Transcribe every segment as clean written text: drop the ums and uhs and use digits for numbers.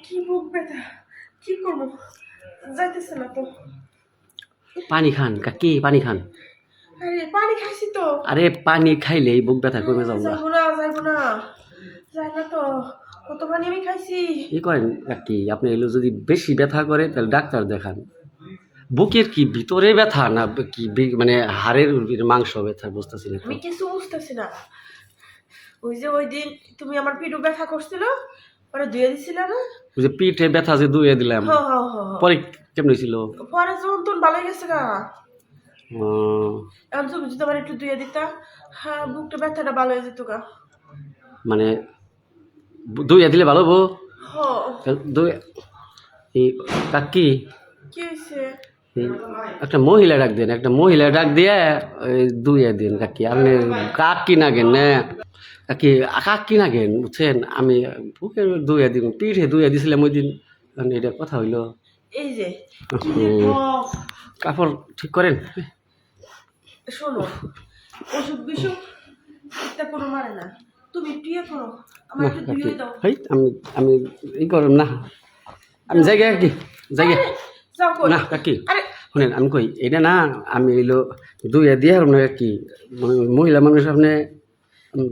কি বুক ব্যথা, কি করবো, যাইতেছে না তো। পানি খান কাকি, পানি খান। আরে পানি খাইছি তো। আরে পানি খাইলে বুক ব্যথা কমে যাবো। যাইবো না, যাইবো না, যাই না তো। কত পানি আমি খাইছি। ই করেন কাকি, আপনি এলো যদি বেশি ব্যথা করে তাহলে ডাক্তার দেখান। বুকের কি ভিতরে ব্যথা না কি মানে হাড়ের মাংস ব্যথা বুঝতেছি না। আমি কিছু বুঝতেছি না। ওই যে ওই দিন তুমি আমার পিঠু ব্যথা করছিল, পরে ধুয়ে দিছিল না? ওই যে পিঠে ব্যথা যে ধুয়ে দিলাম, পরে কেমন হয়েছিল? পরে যখন তোর ভালো গেছে গা। ও, এখন তুমি যদি আমার একটু ধুয়ে দিতা, হ্যাঁ বুকটা ব্যথাটা ভালো হয়ে যেত গা। মানে ধুয়ে দিলে ভালো হবো? ধুয়ে এই কাকি কি হয়েছে? একটা মহিলা ডাক দেন, একটা মহিলা ডাক দিয়ে ধুয়ে দিন কাকি। আপনি কাকি না গেন না কাকি, কাকি না গেন বুঝছেন। আমি বুকে ধুয়ে দিব, পিঠে ধুয়ে দিছিলাম ওই দিন। এটা কথা হইলো। এই যে কাপড় ঠিক করেন। শোনো, অসুখ বিসুখ এটা কোনো মানে না। তুমি একটু ইয়ে করো, আমার একটু ধুয়ে দাও। আমি আমি ই করুন না, আমি জায়গা কি জায়গা যাও কই। না কাকি আরে শুনেন, আমি কই এটা না, আমি এলো ধুয়ে দিয়ে আর কি মহিলা মানুষ আপনি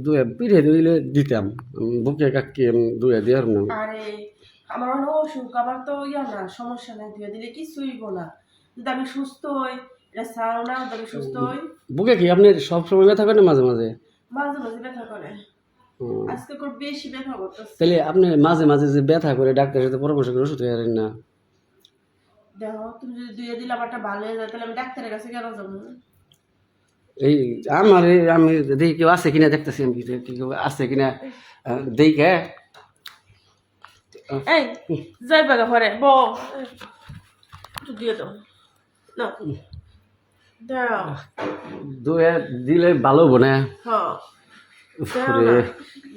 ধুয়ে পিঠে ধুইলে দিতাম, বুকে কাকি আমি ধুয়ে দিয়ে আর না। আরে আমার অনেক অসুখ, আমার তো ইয়া না, সমস্যা নাই, ধুয়ে দিলে কিছুই না। যদি আমি সুস্থ হই, এটা চাও না যদি আমি সুস্থ হই। বুকে কি আপনি সব সময় ব্যথা করেন মাঝে মাঝে? মাঝে মাঝে ব্যথা করে, আজকে খুব বেশি ব্যথা করতেছে। তাহলে আপনি মাঝে মাঝে যে ব্যথা করে ডাক্তারের সাথে পরামর্শ করে ওষুধ খাইলেন না? দেখো তুমি যদি ধুয়ে দিলে আমারটা ভালো হয়ে যায়, তাহলে আমি ডাক্তারের কাছে কেন যাবো? এই আমার আমি দেখি কেউ আছে কিনা দেখতেছি, আমি কেউ আছে কিনা দেখে। এই যাই বাগা ঘরে বউ, একটু দিয়ে দাও না, দাও। ধুয়ে দিলে ভালো হবো না? হ্যাঁ দাও না,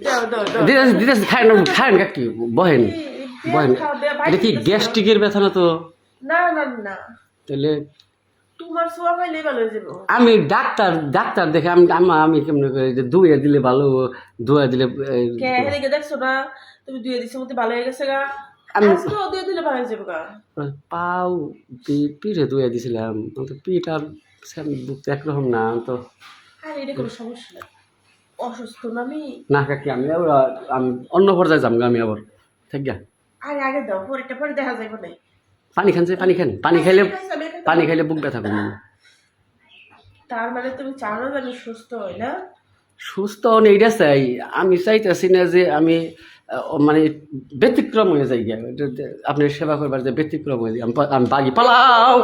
দাও দাও দাও। দিতেছি, খায়েন খায়েন কাকি, বহেন বহেন। এটা কি গ্যাস্ট্রিকের ব্যথা না তো? না না না, তাহলে তোমার সোয়া পাইলে ভালো হয়ে যাবো। আমি ডাক্তার ডাক্তার দেখে আমি আমি কেমন করে যে ধুয়ে দিলে ভালো, ধুয়ে দিলে কে হেদিকে দেখছো না, তুমি ধুয়ে দিছো মতে ভালো হয়ে গেছে গা। আমি আজকেও ধুয়ে দিলে ভালো হয়ে যাবো গা। পাও পিঠে ধুয়ে দিছিলাম, তো পিঠ আর বুকটা একরকম না তো। আরে এটা কোনো সমস্যা না, অসুস্থ না আমি। না কাকি, আমি আমি অন্য পর্যায়ে যাম আমি আবার ঠিক গা। আরে আগে দাও, পরেরটা পরে দেখা যাবে না। পানি খান যে, পানি খান, পানি খাইলে বুক ব্যথা কমে। তার মানে তুমি চাও না যে আমি সুস্থ হই না? সুস্থ এইটা চাই, আমি চাইতেছি না যে আমি মানে ব্যতিক্রম হয়ে যাই গিয়া। আপনি সেবা করবার যে ব্যতিক্রম হয়ে যাই, আমি বাগি পালাও।